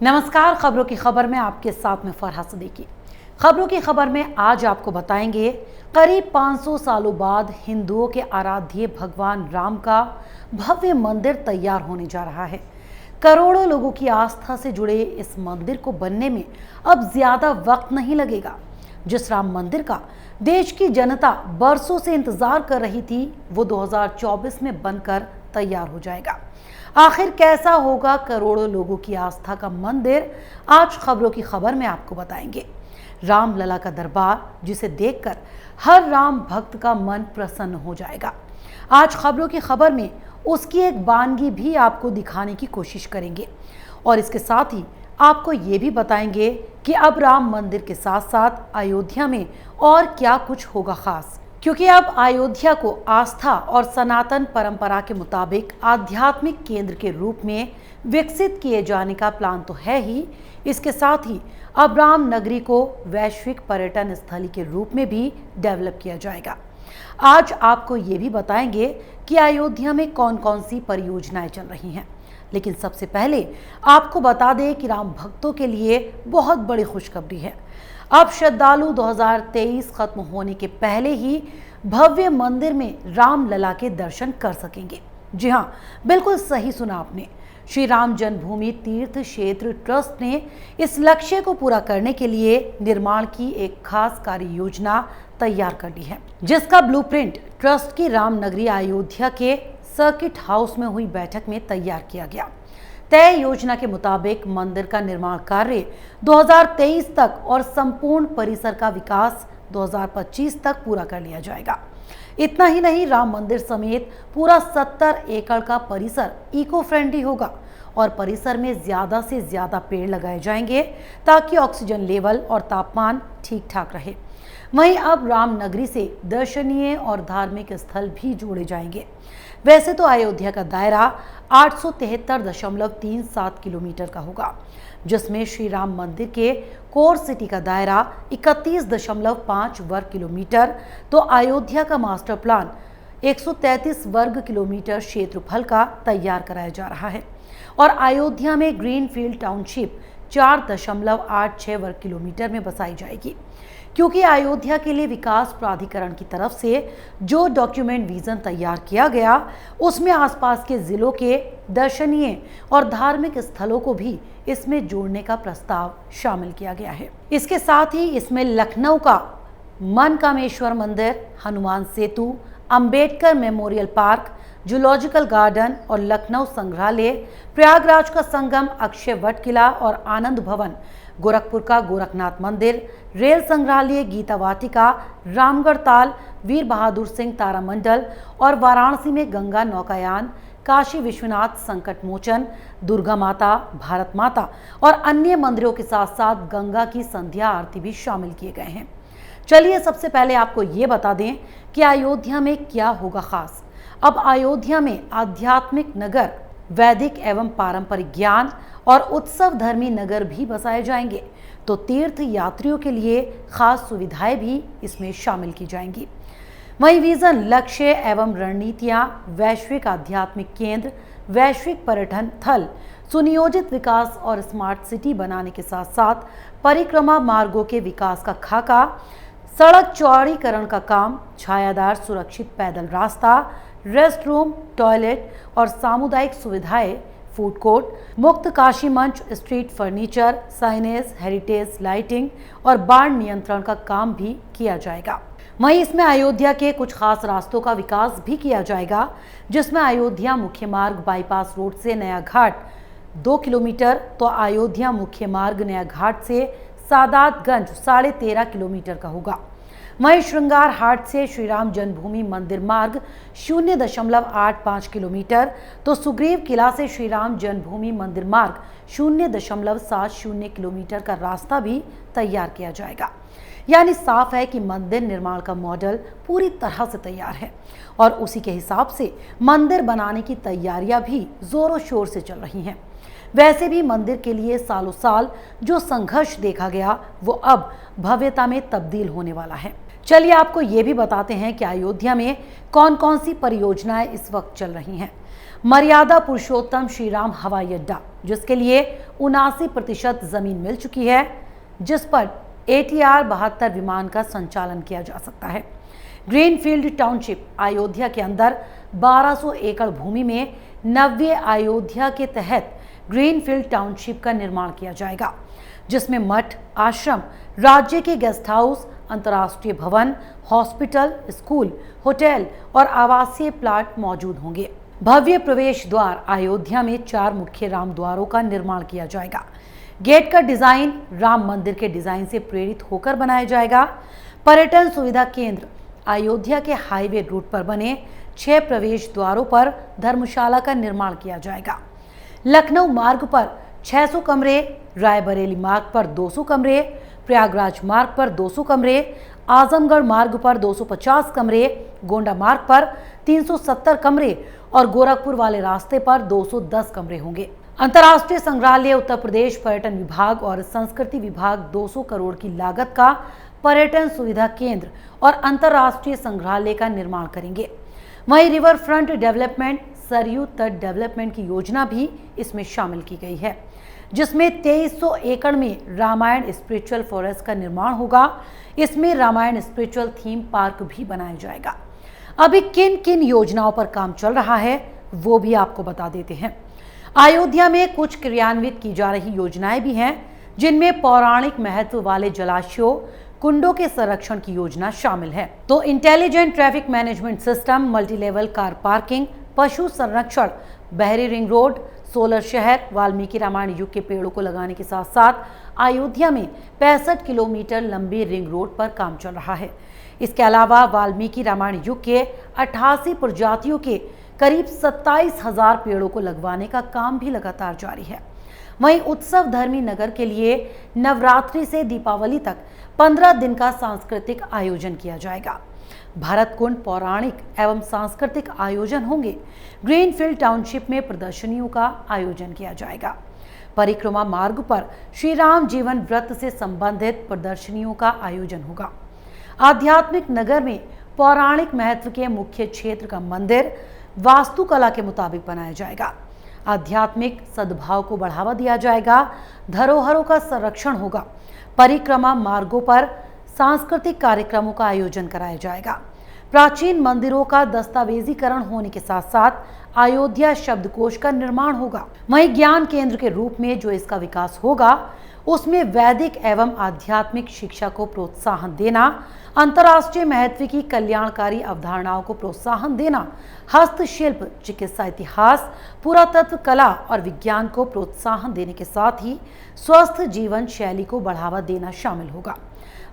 नमस्कार, खबरों की खबर में आपके साथ में फरहा सिद्दीकी। खबरों की खबर में आज आपको बताएंगे करीब 500 सालों बाद हिंदुओं के आराध्य भगवान राम का भव्य मंदिर तैयार होने जा रहा है। करोड़ों लोगों की आस्था से जुड़े इस मंदिर को बनने में अब ज्यादा वक्त नहीं लगेगा। जिस राम मंदिर का देश की जनता बरसों से इंतजार कर रही थी, वो 2024 में बनकर तैयार हो जाएगा। आखिर कैसा होगा करोड़ों लोगों की आस्था का मंदिर, आज खबरों की खबर में आपको बताएंगे। रामलला का दरबार, जिसे देखकर हर राम भक्त का मन प्रसन्न हो जाएगा। आज खबरों की खबर में उसकी एक वानगी भी आपको दिखाने की कोशिश करेंगे और इसके साथ ही आपको ये भी बताएंगे कि अब राम मंदिर के साथ साथ अयोध्या में और क्या कुछ होगा खास, क्योंकि अब अयोध्या को आस्था और सनातन परंपरा के मुताबिक आध्यात्मिक केंद्र के रूप में विकसित किए जाने का प्लान तो है ही, इसके साथ ही अब राम नगरी को वैश्विक पर्यटन स्थली के रूप में भी डेवलप किया जाएगा। आज आपको ये भी बताएंगे कि अयोध्या में कौन कौन सी परियोजनाएं चल रही हैं, लेकिन सबसे पहले आपको बता दें कि राम भक्तों के लिए बहुत बड़ी खुशखबरी है। अब श्रद्धालु 2023 खत्म होने के पहले ही भव्य मंदिर में रामलला के दर्शन कर सकेंगे। जी हाँ, बिल्कुल सही सुना आपने। श्री राम जन्मभूमि तीर्थ क्षेत्र ट्रस्ट ने इस लक्ष्य को पूरा करने के लिए निर्माण की एक खास कार्य योजना तैयार कर ली है, जिसका ब्लूप्रिंट ट्रस्ट की रामनगरी अयोध्या के सर्किट हाउस में हुई बैठक में तैयार किया गया। तय योजना के मुताबिक मंदिर का निर्माण कार्य 2023 तक और संपूर्ण परिसर का विकास 2025 तक पूरा कर लिया जाएगा। इतना ही नहीं, राम मंदिर समेत पूरा 70 एकड़ का परिसर इको फ्रेंडली होगा और परिसर में ज्यादा से ज्यादा पेड़ लगाए जाएंगे ताकि ऑक्सीजन लेवल और तापमान ठीक ठाक रहे। वहीं अब राम नगरी से दर्शनीय और धार्मिक स्थल भी जोड़े जाएंगे। वैसे तो अयोध्या का दायरा 873.37 किलोमीटर का होगा, जिसमें श्री राम मंदिर के कोर सिटी का दायरा 31.5 वर्ग किलोमीटर, तो अयोध्या का मास्टर प्लान 133 वर्ग किलोमीटर क्षेत्रफल का तैयार कराया जा रहा है और अयोध्या में ग्रीनफील्ड टाउनशिप 4.86 वर्ग किलोमीटर में बसाई जाएगी, क्योंकि अयोध्या के लिए विकास प्राधिकरण की तरफ से जो डॉक्यूमेंट विजन तैयार किया गया, उसमें आसपास के जिलों के दर्शनीय और धार्मिक स्थलों को भी इसमें जोड़ने का प्रस्ताव शामिल किया गया है। इसके साथ ही इसमें लखनऊ का मनकामेश्वर मंदिर, Hanuman Setu, Ambedkar memorial park, zoological garden और लखनऊ संग्रहालय, प्रयागराज का संगम, अक्षय वट किला और आनंद भवन, गोरखपुर का गोरखनाथ मंदिर, रेल संग्रहालय, गीता वाटिका, रामगढ़ ताल, वीर बहादुर सिंह तारामंडल और वाराणसी में गंगा नौकायान, काशी विश्वनाथ संकट मोचन, दुर्गा माता, भारत माता और अन्य मंदिरों के साथ साथ गंगा की संध्या आरती भी शामिल किए गए हैं। चलिए सबसे पहले आपको ये बता दें कि अयोध्या में क्या होगा खास। अब अयोध्या में आध्यात्मिक नगर, वैदिक एवं पारंपरिक ज्ञान और उत्सव धर्मी नगर भी बसाए जाएंगे, तो तीर्थ यात्रियों के लिए खास सुविधाएं भी इसमें शामिल की जाएंगी। वहीं विजन, लक्ष्य एवं रणनीतियां, वैश्विक आध्यात्मिक केंद्र, वैश्विक पर्यटन स्थल, सुनियोजित विकास और स्मार्ट सिटी बनाने के साथ साथ परिक्रमा मार्गों के विकास का खाका, सड़क चौड़ीकरण का काम, छायादार सुरक्षित पैदल रास्ता, रेस्ट रूम, टॉयलेट और सामुदायिक सुविधाएं, फूड कोर्ट, मुक्त काशी मंच, street furniture, signage, heritage lighting और बाढ़ नियंत्रण का काम भी किया जाएगा। वहीं इसमें अयोध्या के कुछ खास रास्तों का विकास भी किया जाएगा, जिसमें अयोध्या मुख्य मार्ग बाईपास रोड से नया घाट 2 किलोमीटर, तो अयोध्या मुख्य मार्ग नया घाट से सादातगंज 13.5 किलोमीटर का होगा। वहीं श्रृंगार हाट से श्री राम जन्मभूमि मंदिर मार्ग 0.85 किलोमीटर, तो सुग्रीव किला से श्री राम जन्मभूमि मंदिर मार्ग 0.70 किलोमीटर का रास्ता भी तैयार किया जाएगा। यानी साफ है कि मंदिर निर्माण का मॉडल पूरी तरह से तैयार है और उसी के हिसाब से मंदिर बनाने की तैयारियां भी जोरों शोर से चल रही हैं। वैसे भी मंदिर के लिए सालों साल जो संघर्ष देखा गया, वो अब भव्यता में तब्दील होने वाला है। चलिए आपको ये भी बताते हैं कि अयोध्या में कौन कौन सी परियोजनाएं इस वक्त चल रही हैं। मर्यादा पुरुषोत्तम श्री राम हवाई अड्डा, जिसके लिए 79% जमीन मिल चुकी है, जिस पर ATR 72 विमान का संचालन किया जा सकता है। ग्रीनफील्ड टाउनशिप अयोध्या के अंदर 1200 एकड़ भूमि में नव्य अयोध्या के तहत ग्रीनफील्ड टाउनशिप का निर्माण किया जाएगा, जिसमें मठ, आश्रम, राज्य के गेस्ट हाउस, अंतर्राष्ट्रीय भवन, हॉस्पिटल, स्कूल, होटल और आवासीय प्लाट मौजूद होंगे। भव्य प्रवेश द्वार अयोध्या में 4 मुख्य राम द्वारों का निर्माण किया जाएगा। गेट का डिजाइन राम मंदिर के डिजाइन से प्रेरित होकर बनाया जाएगा। पर्यटन सुविधा केंद्र अयोध्या के हाईवे रूट पर बने 6 प्रवेश द्वारों पर धर्मशाला का निर्माण किया जाएगा। लखनऊ मार्ग पर 600 कमरे, रायबरेली मार्ग पर 200 कमरे, प्रयागराज मार्ग पर 200 कमरे, आजमगढ़ मार्ग पर 250 कमरे, गोंडा मार्ग पर 370 कमरे और गोरखपुर वाले रास्ते पर 210 कमरे होंगे। अंतर्राष्ट्रीय संग्रहालय उत्तर प्रदेश पर्यटन विभाग और संस्कृति विभाग 200 करोड़ की लागत का पर्यटन सुविधा केंद्र और अंतर्राष्ट्रीय संग्रहालय का निर्माण करेंगे। वहीं रिवर फ्रंट डेवलपमेंट, सरयू तट डेवलपमेंट की योजना भी इसमें शामिल की गई है, जिसमें 2300 एकड़ में रामायण स्पिरिचुअल फॉरेस्ट का निर्माण होगा। इसमें रामायण स्पिरिचुअल थीम पार्क भी बनाया जाएगा। अभी किन किन योजनाओं पर काम चल रहा है वो भी आपको बता देते हैं। अयोध्या में कुछ क्रियान्वित की जा रही योजनाएं भी हैं, जिनमें पौराणिक महत्व वाले जलाशयों, कुंडों के संरक्षण की योजना शामिल है। तो intelligent traffic management system, multi level car parking, पशु संरक्षण, बहरी रिंग रोड, सोलर शहर, वाल्मीकि रामायण युग के पेड़ों को लगाने के साथ साथ अयोध्या में 65 किलोमीटर लंबी रिंग रोड पर काम चल रहा है। इसके अलावा वाल्मीकि रामायण युग के 88 प्रजातियों के करीब 27,000 पेड़ों को लगवाने का काम भी लगातार जारी है। वहीं उत्सव धर्मी नगर के लिए नवरात्रि से दीपावली तक 15 दिन का सांस्कृतिक आयोजन किया जाएगा। भरत कुंड पौराणिक एवं सांस्कृतिक आयोजन होंगे। ग्रीनफील्ड टाउनशिप में प्रदर्शनियों का आयोजन किया जाएगा। परिक्रमा मार्ग पर श्री राम जीवन व्रत से संबंधित प्रदर्शनियों का आयोजन होगा। आध्यात्मिक नगर में पौराणिक महत्व के मुख्य क्षेत्र का मंदिर वास्तुकला के मुताबिक बनाया जाएगा। आध्यात्मिक सद्भाव को बढ़ावा दिया जाएगा। धरोहरों का संरक्षण होगा। परिक्रमा मार्गों पर सांस्कृतिक कार्यक्रमों का आयोजन कराया जाएगा। प्राचीन मंदिरों का दस्तावेजीकरण होने के साथ साथ अयोध्या शब्दकोश का निर्माण होगा। वहीं ज्ञान केंद्र के रूप में जो इसका विकास होगा, उसमें वैदिक एवं आध्यात्मिक शिक्षा को प्रोत्साहन देना, अंतर्राष्ट्रीय महत्व की कल्याणकारी अवधारणाओं को प्रोत्साहन देना, हस्तशिल्प, चिकित्सा इतिहास, पुरातत्व कला और विज्ञान को प्रोत्साहन देने के साथ ही स्वस्थ जीवन शैली को बढ़ावा देना शामिल होगा।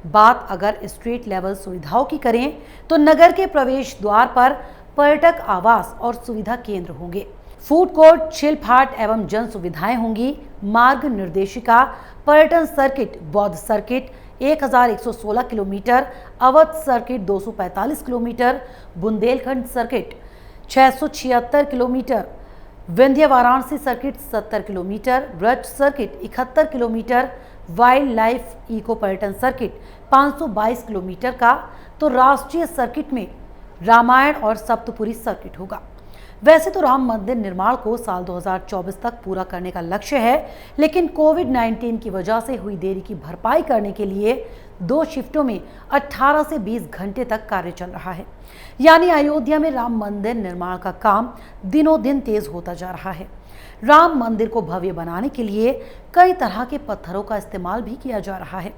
बात अगर स्ट्रीट लेवल सुविधाओं की करें तो नगर के प्रवेश द्वार पर पर्यटक आवास और सुविधा केंद्र होंगे। फूड कोर्ट, शिल्प हाट एवं जन सुविधाएं होंगी। मार्ग निर्देशिका, पर्यटन सर्किट, बौद्ध circuit 1116 kilometre, Awadh circuit 245 kilometre, Bundelkhand circuit 676 kilometre, Vindhya Varanasi circuit 70 kilometre, Braj circuit 71 kilometre, wildlife eco पर्यटन सर्किट 522 किलोमीटर का, तो राष्ट्रीय सर्किट में रामायण और सप्तपुरी सर्किट होगा। वैसे तो राम मंदिर निर्माण को साल 2024 तक पूरा करने का लक्ष्य है, लेकिन कोविड-19 की वजह से हुई देरी की भरपाई करने के लिए 2 शिफ्टों में 18 से 20 घंटे तक कार्य चल रहा है। यानी अयोध्या में राम मंदिर निर्माण का काम दिनों दिन तेज होता जा रहा है। राम मंदिर को भव्य बनाने के लिए कई तरह के पत्थरों का इस्तेमाल भी किया जा रहा है।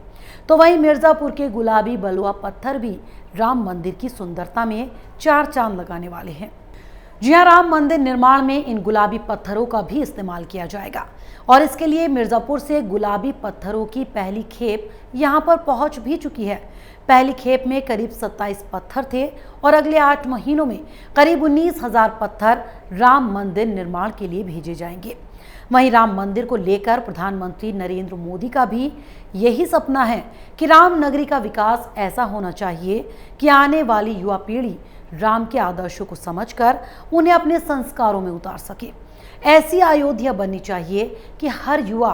तो वहीं मिर्जापुर के गुलाबी बलुआ पत्थर भी राम मंदिर की सुंदरता में 4 चांद लगाने वाले हैं। जी हां, राम मंदिर निर्माण में इन गुलाबी पत्थरों का भी इस्तेमाल किया जाएगा और इसके लिए मिर्जापुर से गुलाबी पत्थरों की पहली खेप यहां पर पहुंच भी चुकी है। पहली खेप में करीब 27 पत्थर थे और अगले 8 महीनों में करीब 19,000 पत्थर राम मंदिर निर्माण के लिए भेजे जाएंगे। वहीं राम मंदिर को लेकर प्रधानमंत्री नरेंद्र मोदी का भी यही सपना है कि राम नगरी का विकास ऐसा होना चाहिए कि आने वाली युवा पीढ़ी राम के आदर्शों को समझकर उन्हें अपने संस्कारों में उतार सके। ऐसी अयोध्या बननी चाहिए कि हर युवा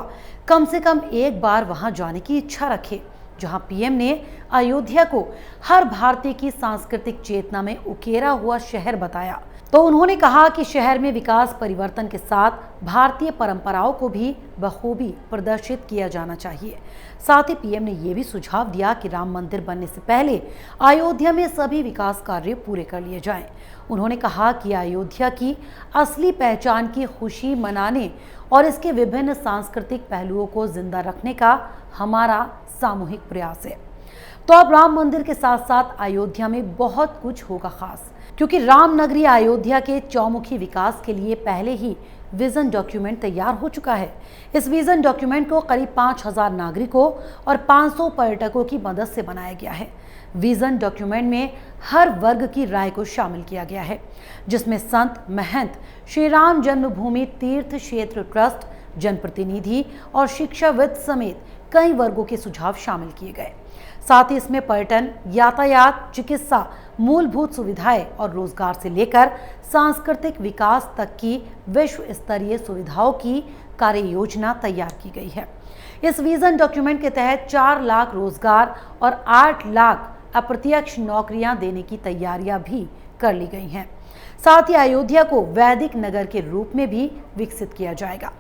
कम से कम एक बार वहां जाने की इच्छा रखे, जहां पीएम ने अयोध्या को हर भारतीय की सांस्कृतिक चेतना में उकेरा हुआ शहर बताया। तो उन्होंने कहा कि शहर में विकास परिवर्तन के साथ भारतीय परंपराओं को भी बखूबी प्रदर्शित किया जाना चाहिए। साथ ही पीएम ने यह भी सुझाव दिया कि राम मंदिर बनने से पहले अयोध्या में सभी विकास कार्य पूरे कर लिए जाएं। उन्होंने कहा कि अयोध्या की असली पहचान की खुशी मनाने और इसके विभिन्न सांस्कृतिक पहलुओं को जिंदा रखने का हमारा सामूहिक प्रयास है। तो अब राम मंदिर के साथ साथ अयोध्या में बहुत कुछ होगा खास, क्योंकि राम नगरी अयोध्या के चौमुखी विकास के लिए पहले ही विजन डॉक्यूमेंट तैयार हो चुका है। इस विजन डॉक्यूमेंट को करीब 5000 नागरिकों और 500 पर्यटकों की मदद से बनाया गया है। विजन डॉक्यूमेंट में हर वर्ग की राय को शामिल किया गया है, जिसमें संत, महंत, श्री राम जन्मभूमि तीर्थ क्षेत्र ट्रस्ट, जनप्रतिनिधि और शिक्षाविद समेत कई वर्गों के सुझाव शामिल किए गए। साथ ही इसमें पर्यटन, यातायात, चिकित्सा, मूलभूत सुविधाएं और रोजगार से लेकर सांस्कृतिक विकास तक की विश्व स्तरीय सुविधाओं की कार्य योजना तैयार की गई है। इस विजन डॉक्यूमेंट के तहत 4 लाख रोजगार और 8 लाख अप्रत्यक्ष नौकरियां देने की तैयारियां भी कर ली गई हैं। साथ ही अयोध्या को वैदिक नगर के रूप में भी विकसित किया जाएगा,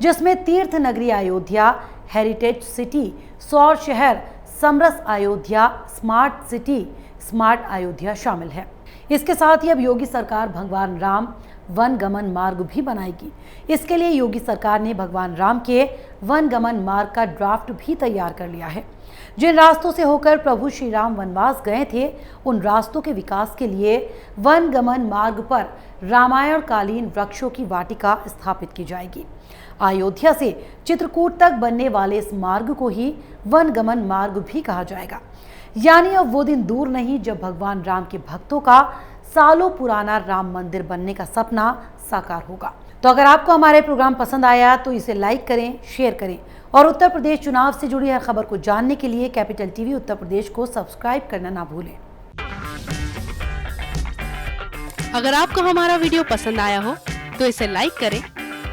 जिसमें तीर्थ नगरी अयोध्या, हेरिटेज सिटी, सौर शहर, समरस Ayodhya, smart city, smart Ayodhya शामिल है। इसके साथ ही अब योगी सरकार भगवान राम वन गमन मार्ग भी बनाएगी। इसके लिए योगी सरकार ने भगवान राम के वन गमन मार्ग का ड्राफ्ट भी तैयार कर लिया है। जिन रास्तों से होकर प्रभु श्री राम वनवास गए थे, उन रास्तों के विकास के लिए वन गमन मार्ग पर रामायण कालीन वृक्षों की वाटिका स्थापित की जाएगी। अयोध्या से चित्रकूट तक बनने वाले इस मार्ग को ही वन गमन मार्ग भी कहा जाएगा। यानी अब वो दिन दूर नहीं जब भगवान राम के भक्तों का सालों पुराना राम मंदिर बनने का सपना साकार होगा। तो अगर आपको हमारे प्रोग्राम पसंद आया तो इसे लाइक करें, शेयर करें और उत्तर प्रदेश चुनाव से जुड़ी हर खबर को जानने के लिए कैपिटल टीवी उत्तर प्रदेश को सब्सक्राइब करना ना भूलें। अगर आपको हमारा वीडियो पसंद आया हो तो इसे लाइक करें,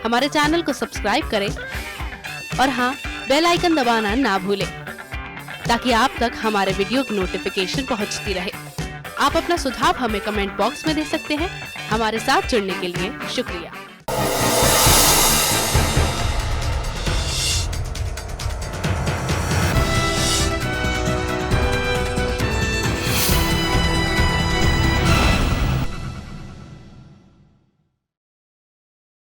हमारे चैनल को सब्सक्राइब करें और हाँ, बेल आइकन दबाना ना भूलें ताकि आप तक हमारे वीडियो की नोटिफिकेशन पहुंचती रहे। आप अपना सुझाव हमें कमेंट बॉक्स में दे सकते हैं। हमारे साथ जुड़ने के लिए शुक्रिया।